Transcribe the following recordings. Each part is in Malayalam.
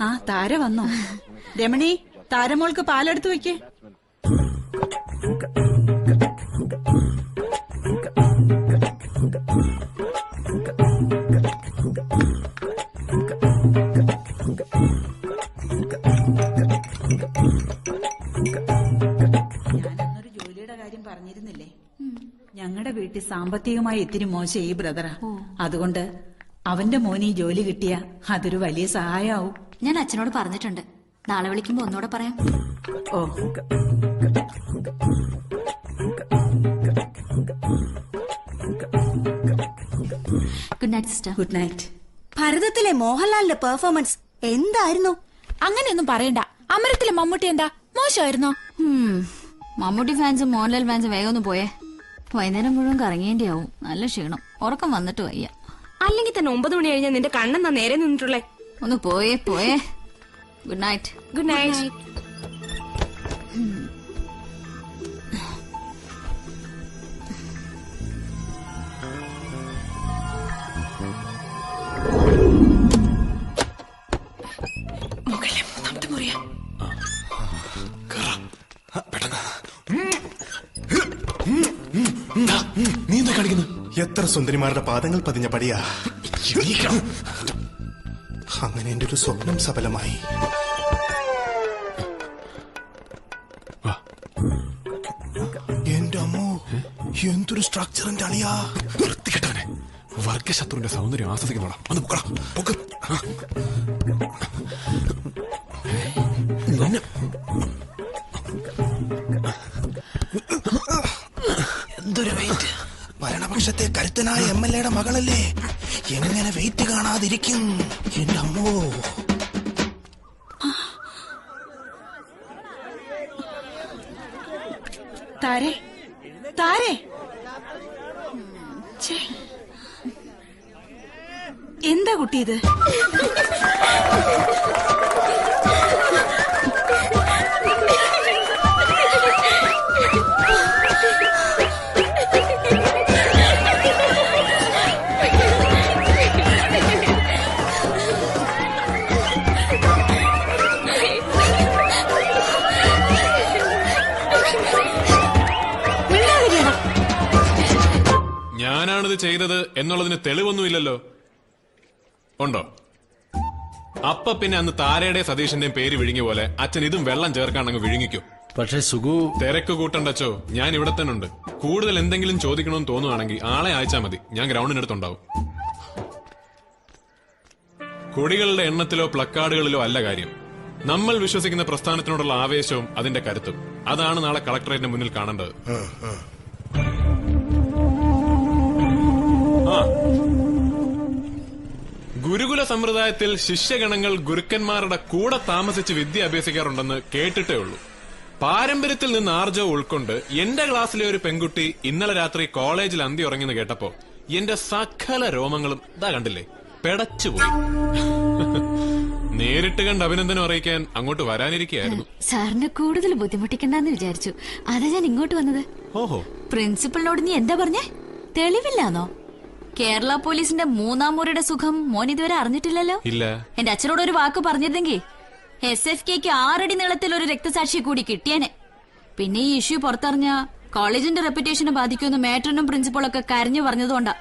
ആ താര വന്നോ? രമണി, താരമോൾക്ക് പാലെടുത്ത് വെക്കേ. ഞാനന്നൊരു ജോലിയുടെ കാര്യം പറഞ്ഞിരുന്നില്ലേ? ഞങ്ങളുടെ വീട്ടിൽ സാമ്പത്തികമായി ഇത്തിരി മോശം ഈ ബ്രദറാ. അതുകൊണ്ട് അവന്റെ മോന് ഈ ജോലി കിട്ടിയ അതൊരു വലിയ സഹായമാവും. ഞാൻ അച്ഛനോട് പറഞ്ഞിട്ടുണ്ട്. നാളെ വിളിക്കുമ്പോ ഒന്നുകൂടെ പറയാം. ഓ, good night sister. Good night. ഭരതത്തിലെ മോഹൻലാലിന്റെ പെർഫോമൻസ് എന്തായിരുന്നു? അങ്ങനെയൊന്നും പറയണ്ട. അമരത്തിലെ മമ്മൂട്ടി എന്താ മോശമായിരുന്നോ? മമ്മൂട്ടി ഫാൻസും മോഹൻലാൽ ഫാൻസും വേഗം ഒന്ന് പോയേ. വൈകുന്നേരം മുഴുവൻ കറങ്ങേണ്ടിയാവും. നല്ല ക്ഷീണം, ഉറക്കം വന്നിട്ട് വയ്യ. അല്ലെങ്കിൽ തന്നെ 9 മണി കഴിഞ്ഞാൽ നിന്റെ കണ്ണെന്നാ നേരെ നിന്നിട്ടുള്ളേ. ഒന്ന് പോയേ. Good night. Good night. മുകളിലെ 3ാമത്തെ മുറിയാ. നീ എന്താ കളിക്കുന്നു? എത്ര സുന്ദരിമാരുടെ പാദങ്ങൾ പതിഞ്ഞ പടിയാ. അങ്ങനെ എന്റെ ഒരു സ്വപ്നം സഫലമായി. എന്റെ അമ്മോ, എന്തൊരു സ്ട്രക്ചറിന്റെ അളിയാ. വൃത്തികെട്ടവനെ, വർഗശത്രുവിന്റെ സൗന്ദര്യം ആസ്വദിക്കണം. ഒന്ന് പൊക്ക. എന്തൊരു വെയിറ്റ്. ഭരണപക്ഷത്തെ കരുത്തനായ MLA-യുടെ മകളല്ലേ, എങ്ങനെ വെയിറ്റ് കാണാതിരിക്കും? എന്റെ അമ്മോ. താരേ, താരേ, എന്താ കുട്ടി ഇത്? ഞാനാണിത് ചെയ്തത് എന്നുള്ളതിന് തെളിവൊന്നുമില്ലല്ലോ. ഉണ്ടോ? അപ്പ പിന്നെ അന്ന് താരയുടെ സതീഷിന്റെയും പേര് വിഴുങ്ങിയ പോലെ അച്ഛൻ ഇതും വെള്ളം ചേർക്കാണങ്ങ് വിഴുങ്ങിക്കും. പക്ഷെ സുഖു തിരക്ക് കൂട്ടണ്ടച്ചോ, ഞാൻ ഇവിടെ തന്നെ ഉണ്ട്. കൂടുതൽ എന്തെങ്കിലും ചോദിക്കണമെന്ന് തോന്നുവാണെങ്കിൽ ആളെ അയച്ചാൽ മതി, ഞാൻ ഗ്രൗണ്ടിനടുത്തുണ്ടാവും. കൊടികളുടെ എണ്ണത്തിലോ പ്ലക്കാർഡുകളിലോ അല്ല കാര്യം. നമ്മൾ വിശ്വസിക്കുന്ന പ്രസ്ഥാനത്തിനോടുള്ള ആവേശവും അതിന്റെ കരുത്തും. അതാണ് നാളെ കളക്ടറേറ്റിന് മുന്നിൽ കാണേണ്ടത്. ഗുരുകുല സമ്പ്രദായത്തിൽ ശിഷ്യഗണങ്ങൾ ഗുരുക്കന്മാരുടെ കൂടെ താമസിച്ച് വിദ്യ അഭ്യസിക്കാറുണ്ടെന്ന് കേട്ടിട്ടേ ഉള്ളൂ. പാരമ്പര്യത്തിൽ നിന്ന് ആർജവം ഉൾക്കൊണ്ട് എന്റെ ക്ലാസ്സിലെ ഒരു പെൺകുട്ടി ഇന്നലെ രാത്രി കോളേജിൽ അന്തി ഉറങ്ങിന്ന് കേട്ടപ്പോ എന്റെ സകല രോമങ്ങളും ഇതാ കണ്ടില്ലേ, പെടച്ചുപോയി. നേരിട്ട് കണ്ട് അഭിനന്ദനം അറിയിക്കാൻ അങ്ങോട്ട് വരാനിരിക്കുകയായിരുന്നു. സാറിനെ കൂടുതൽ ബുദ്ധിമുട്ടിക്കണ്ടെന്ന് വിചാരിച്ചു. അതാ ഞാൻ ഇങ്ങോട്ട് വന്നത്. ഓഹോ, പ്രിൻസിപ്പളിനോട് നീ എന്താ പറഞ്ഞേ? തെളിവില്ലാന്നോ? കേരള പോലീസിന്റെ 3-ാം മുറിയുടെ സുഖം മോൻ ഇതുവരെ അറിഞ്ഞിട്ടില്ലല്ലോ. ഇല്ല. എന്റെ അച്ഛനോട് ഒരു വാക്ക് പറഞ്ഞിരുന്നെങ്കിൽ SFKക്ക് 6 അടി നീളത്തിൽ ഒരു രക്തസാക്ഷിയെ കൂടി കിട്ടിയേനെ. പിന്നെ ഈ ഇഷ്യൂ പുറത്തറിഞ്ഞ കോളേജിന്റെ റെപ്യൂട്ടേഷനെ ബാധിക്കുമെന്ന് മേട്രനും പ്രിൻസിപ്പളൊക്കെ കരഞ്ഞു പറഞ്ഞതുകൊണ്ടാ.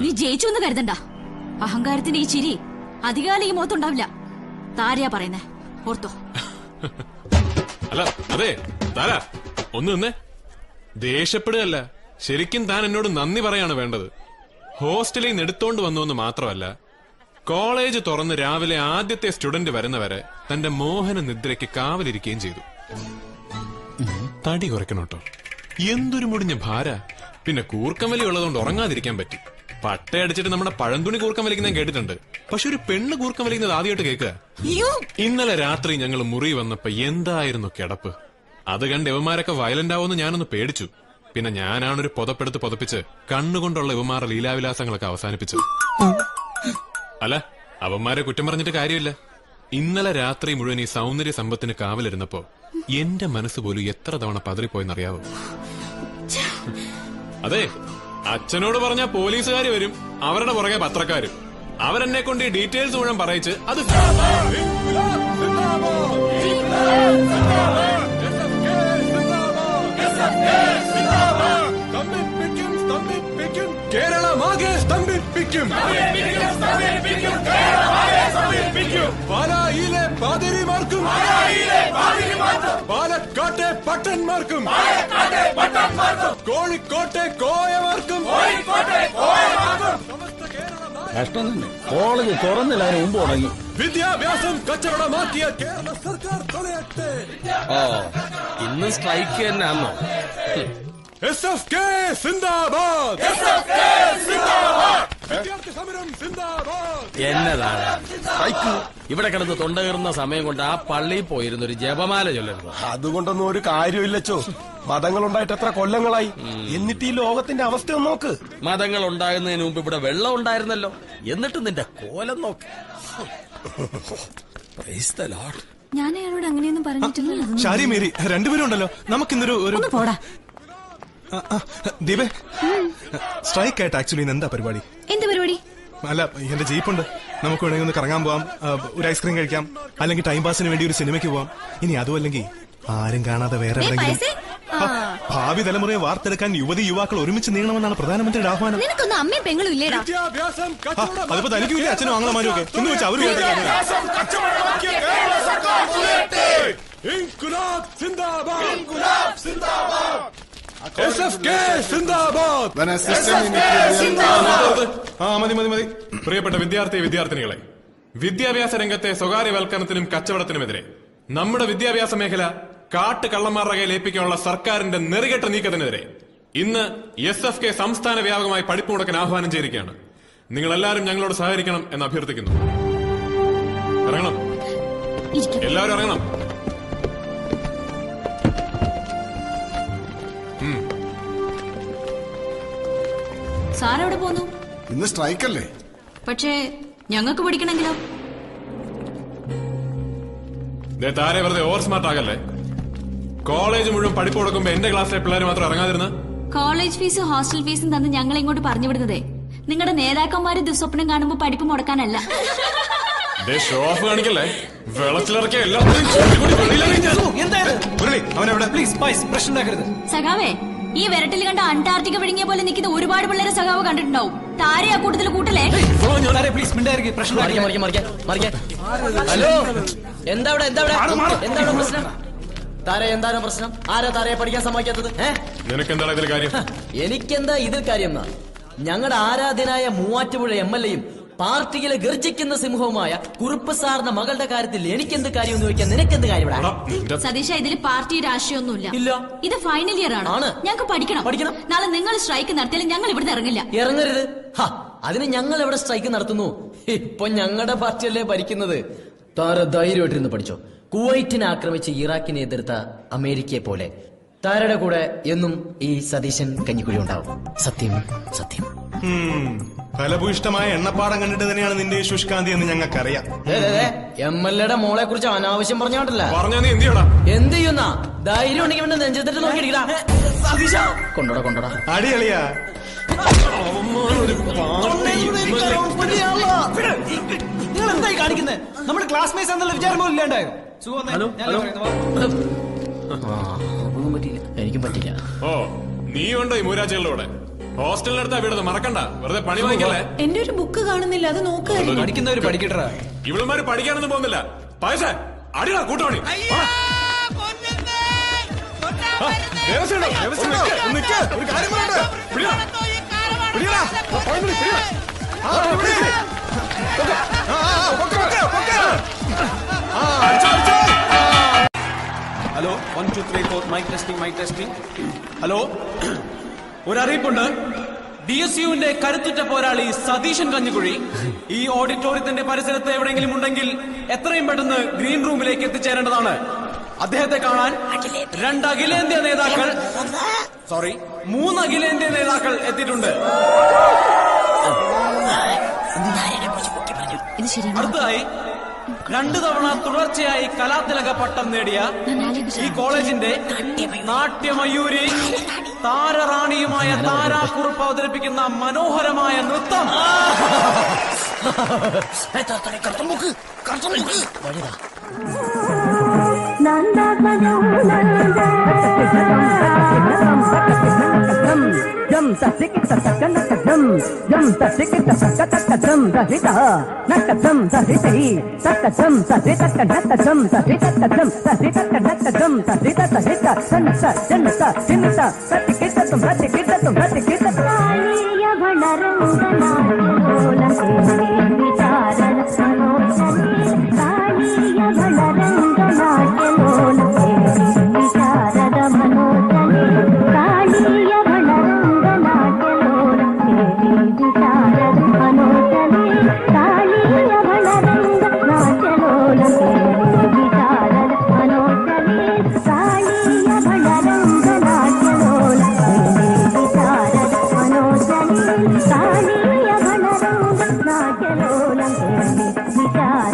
നീ ജയിച്ചു എന്ന് കരുതണ്ട. അഹങ്കാരത്തിന്റെ ഈ ചിരി അധികാലം ഈ മുഖത്തുണ്ടാവില്ല. താരയാ പറയുന്നേ, ഓർത്തോ. അല്ല, അതെ താര, ഒന്ന് നിന്നേ. ദേഷ്യപ്പെടുകയല്ല, ശരിക്കും താൻ എന്നോട് നന്ദി പറയാണ് വേണ്ടത്. ഹോസ്റ്റലിൽ നിന്ന് എടുത്തോണ്ട് വന്നുവെന്ന് മാത്രമല്ല, കോളേജ് തുറന്ന് രാവിലെ ആദ്യത്തെ സ്റ്റുഡന്റ് വരുന്നവരെ തന്റെ മോഹന നിദ്രയ്ക്ക് കാവലിരിക്കുകയും ചെയ്തു. തടി കുറയ്ക്കണോട്ടോ. എന്തൊരു മുടിഞ്ഞ ഭാര. പിന്നെ കൂർക്കം വലി ഉള്ളതുകൊണ്ട് ഉറങ്ങാതിരിക്കാൻ പറ്റി. പട്ടയടിച്ചിട്ട് നമ്മുടെ പഴന്തുണി കൂർക്കം വലിക്കുന്ന കേട്ടിട്ടുണ്ട്. പക്ഷെ ഒരു പെണ്ണ് കൂർക്കം വലിക്കുന്നത് ആദ്യമായിട്ട് കേൾക്കുക. ഇന്നലെ രാത്രി ഞങ്ങൾ മുറി വന്നപ്പോ എന്തായിരുന്നു കിടപ്പ്. അത് കണ്ട് ഇവന്മാരൊക്കെ വയലന്റ് ആവുമെന്ന് ഞാനൊന്ന് പേടിച്ചു. പിന്നെ ഞാനാണൊരു പുതപ്പെടുത്ത് പുതപ്പിച്ച് കണ്ണുകൊണ്ടുള്ള ഇവന്മാരുടെ ലീലാവിലാസങ്ങളൊക്കെ അവസാനിപ്പിച്ചു. അല്ല, അവന്മാരെ കുറ്റം പറഞ്ഞിട്ട് കാര്യമില്ല. ഇന്നലെ രാത്രി മുഴുവൻ ഈ സൗന്ദര്യ സമ്പത്തിന് കാവലിരുന്നപ്പോ എന്റെ മനസ്സ് പോലും എത്ര തവണ പതറിപ്പോയെന്നറിയാവോ? അതെ, അച്ഛനോട് പറഞ്ഞ പോലീസുകാർ വരും, അവരുടെ പുറകെ പത്രക്കാരും. അവരെന്നെ കൊണ്ട് ഈ ഡീറ്റെയിൽസ് മുഴുവൻ പറയിച്ച് അത് കേരളമാകെ സ്തംഭിപ്പിക്കും. പാലായിലെ പാതിരിമാർക്കും പാലക്കാട്ടെ പട്ടന്മാർക്കും കോഴിക്കോട്ടെ കോയമാർക്കും കഷ്ടം തന്നെ. കോളേജ് തുറന്നില്ല, അതിന് മുമ്പ് തുടങ്ങി. വിദ്യാഭ്യാസം കച്ചവടമാക്കിയ കേരള സർക്കാർ തുണയട്ടെ. ഇന്ന് സ്ട്രൈക്ക് തന്നെ ആണോ? SFK സിന്ദാബാദ്. വിദ്യാർത്ഥി സമരം സിന്ദാബാദ്. എന്നതാണ് സ്ട്രൈക്ക്? ഇവിടെ കിടന്ന് തൊണ്ട കയറുന്ന സമയം കൊണ്ട് ആ പള്ളിയിൽ പോയിരുന്ന ഒരു ജപമാല ചൊല്ലരുത്. അതുകൊണ്ടൊന്നും ഒരു കാര്യമില്ലച്ചോ. മതങ്ങൾ ഉണ്ടായിട്ട് എത്ര കൊല്ലങ്ങളായി. എന്നിട്ട് ഈ ലോകത്തിന്റെ അവസ്ഥ ഒന്ന് നോക്ക്. മതങ്ങൾ ഉണ്ടാകുന്നതിന് മുമ്പ് ഇവിടെ വെള്ളം ഉണ്ടായിരുന്നല്ലോ. എന്നിട്ട് നിന്റെ കോലം നോക്ക്. Praise the Lord. ഞാൻ അയാളോട് അങ്ങനെയൊന്നും പറഞ്ഞിട്ടില്ല. ഷാരി മേരി രണ്ടുപേരും ഉണ്ടല്ലോ. നമുക്കിന്നൊരു പോടാ. ദീപേ, സ്ട്രൈക്ക് ആയിട്ട് ആക്ച്വലി എന്താ പരിപാടി? എന്ത് പരിപാടി? അല്ല, എന്റെ ജീപ്പുണ്ട്. നമുക്ക് വേണമെങ്കിൽ ഒന്ന് കറങ്ങാൻ പോവാം, ഒരു ഐസ്ക്രീം കഴിക്കാം, അല്ലെങ്കിൽ ടൈം പാസിന് വേണ്ടി ഒരു സിനിമയ്ക്ക് പോവാം. ഇനി അതും അല്ലെങ്കിൽ ആരും കാണാതെ വേറെ എവിടെയെങ്കിലും. ഭാവി തലമുറയെ വാർത്തെടുക്കാൻ യുവതി യുവാക്കൾ ഒരുമിച്ച് നീങ്ങണമെന്നാണ് പ്രധാനമന്ത്രിയുടെ ആഹ്വാനം. നിനക്കൊന്നും അമ്മയും പെങ്ങളും ഇല്ലേടാ. അതിപ്പോ തനിക്കില്ല, അച്ഛനും ആങ്ങളമാരും ഒക്കെ എന്ന് വെച്ചാൽ അവര് മതി. പ്രിയപ്പെട്ട വിദ്യാർത്ഥിനികളെ, വിദ്യാഭ്യാസ രംഗത്തെ സ്വകാര്യവൽക്കരണത്തിനും കച്ചവടത്തിനുമെതിരെ നമ്മുടെ വിദ്യാഭ്യാസ മേഖല കാട്ടുകള്ളന്മാരുടെ കയ്യിൽ ഏൽപ്പിക്കാനുള്ള സർക്കാരിന്റെ നെറികെട്ട നീക്കത്തിനെതിരെ ഇന്ന് SFK സംസ്ഥാന വ്യാപകമായി പഠിപ്പ് മുടക്കാൻ ആഹ്വാനം ചെയ്തിരിക്കുകയാണ്. നിങ്ങൾ എല്ലാവരും ഞങ്ങളോട് സഹകരിക്കണം എന്ന് അഭ്യർത്ഥിക്കുന്നു. ഇറങ്ങണം, എല്ലാവരും ഇറങ്ങണം. സാറെവിടെ പോന്നു? ഇന്ന് സ്ട്രൈക്കല്ലേ? പക്ഷേ ഞങ്ങൾക്ക് പഠിക്കണമെങ്കിലോ? താരെ വെറുതെ ഓവർ സ്മാർട്ട് ആകല്ലേ. കോളേജ് മുഴുവൻ പഠിപ്പ് കൊടുക്കുമ്പോ എന്റെ ക്ലാസ്സിലെ പിള്ളേർ മാത്രം ഇറങ്ങാതിരുന്ന? കോളേജ് ഫീസും ഹോസ്റ്റൽ ഫീസും തന്ന് ഞങ്ങൾ ഇങ്ങോട്ട് പറഞ്ഞു വിടുന്നതേ നിങ്ങളുടെ നേതാക്കന്മാര് ദുസ്വപ്നം കാണുമ്പോ പഠിപ്പ് മുടക്കാനല്ല. Show of കാണിക്കല്ലേ. വെള്ളത്തിലിറക്കിയ സഖാവേ, ഈ വിരട്ടിൽ കണ്ട അന്റാർട്ടിക്ക വിഴുങ്ങിയ പോലെ നിൽക്കുന്ന ഒരുപാട് പിള്ളേരെ സഖാവ് കണ്ടിട്ടുണ്ടാവും. താരെ ആ കൂട്ടത്തിൽ കൂട്ടലേ. ഹലോ, എന്താ പ്രശ്നം? താര എന്താണ് പ്രശ്നം? ആരാ താരയെ പഠിക്കാൻ സമ്മതിക്കാത്തത്? നിനക്കെന്താണ് ഇതിൽ കാര്യം? എനിക്കെന്താ ഇതിൽ കാര്യം? ഞങ്ങളുടെ ആരാധ്യനായ മൂവാറ്റുപുഴ MLA-യും പാർട്ടിയിലെ ഗർജിക്കുന്ന സിംഹവുമായ കുറുപ്പ് സാറിന്റെ മകളുടെ കാര്യത്തിൽ എനിക്കെന്ത് കാര്യം എന്ന് ചോദിക്കാൻ നിനക്കെന്ത് കാര്യം? സതീഷ, ഇതിൽ പാർട്ടി രാഷ്ട്രീയമൊന്നുമില്ല. ഇല്ല, ഇത് ഫൈനൽ ഇയർ ആണ്. ഞങ്ങൾക്ക് പഠിക്കണം. നാളെ നിങ്ങൾ സ്ട്രൈക്ക് നടത്തിയാലും ഞങ്ങൾ ഇവിടുന്ന് ഇറങ്ങില്ല. ഇറങ്ങരുത്. അതിന് ഞങ്ങൾ എവിടെ സ്ട്രൈക്ക് നടത്തുന്നു? ഇപ്പൊ ഞങ്ങളുടെ പാർട്ടിയല്ലേ ഭരിക്കുന്നത്. താര ധൈര്യമായിട്ടിരുന്ന് പഠിച്ചോ. കുവൈറ്റിനെ ആക്രമിച്ച് ഇറാഖിനെ എതിർത്ത അമേരിക്കയെ പോലെ താരയുടെ കൂടെ എന്നും ഈ സതീശൻ കഞ്ഞിക്കുഴി ഉണ്ടാവും. സത്യം സത്യം. ഫലഭൂയിഷ്ടമായ എണ്ണപ്പാടം കണ്ടിട്ട് തന്നെയാണ് നിന്റെ ഈ ശുഷ്കാന്തി എന്ന് ഞങ്ങൾക്കറിയാം. MLA-യുടെ മോളെ കുറിച്ച് അനാവശ്യം പറഞ്ഞോണ്ടല്ല. എന്ത് ചെയ്യുന്ന ധൈര്യം ഉണ്ടെങ്കിൽ വേണ്ട നെഞ്ചത്തിട്ട് നോക്കിയിരിക്കടാ. കൊണ്ടോടാ അടിയളിയാ. നിങ്ങൾ എന്തായി കാണിക്കുന്നത്? നമ്മുടെ ക്ലാസ്മേറ്റ്സ് എന്നുള്ള വിചാരം പോലും ഇല്ലാണ്ടായോ? എനിക്കും പറ്റില്ല. ഓ, നീ ഉണ്ടോ ഈ മൂരാച്ചകളുടെ ഹോസ്റ്റലിനടുത്താ വീടത്? മറക്കണ്ട, വെറുതെ പണി വാങ്ങിക്കല്ലേ. എന്റെ ഒരു ബുക്ക് കാണുന്നില്ല, അത് നോക്കുക. പഠിക്കുന്നവര് പഠിക്കട്ടാ. ഇവളുമാര് പഠിക്കാനൊന്നും പോകുന്നില്ല. പൈസ അടിയാ കൂട്ടോണി. Hello, 1 2 3 4 mike testing. ഹലോ, ഒരറിയിപ്പുണ്ട്. DSUവിന്റെ കരുത്തുറ്റ പോരാളി സതീശൻ കഞ്ഞിക്കുഴി ഈ ഓഡിറ്റോറിയത്തിന്റെ പരിസരത്ത് എവിടെയെങ്കിലും ഉണ്ടെങ്കിൽ എത്രയും പെട്ടെന്ന് ഗ്രീൻ റൂമിലേക്ക് എത്തിച്ചേരേണ്ടതാണ്. അദ്ദേഹത്തെ കാണാൻ 3 അഖിലേന്ത്യാ നേതാക്കൾ എത്തിയിട്ടുണ്ട്. അടുത്തതായി 2 തവണ തുടർച്ചയായി കലാതിലക പട്ടം നേടിയ ഈ കോളേജിന്റെ നാട്യമയൂരി താരറാണിയുമായ താരാക്കുറുപ്പ് അവതരിപ്പിക്കുന്ന മനോഹരമായ നൃത്തം. విచార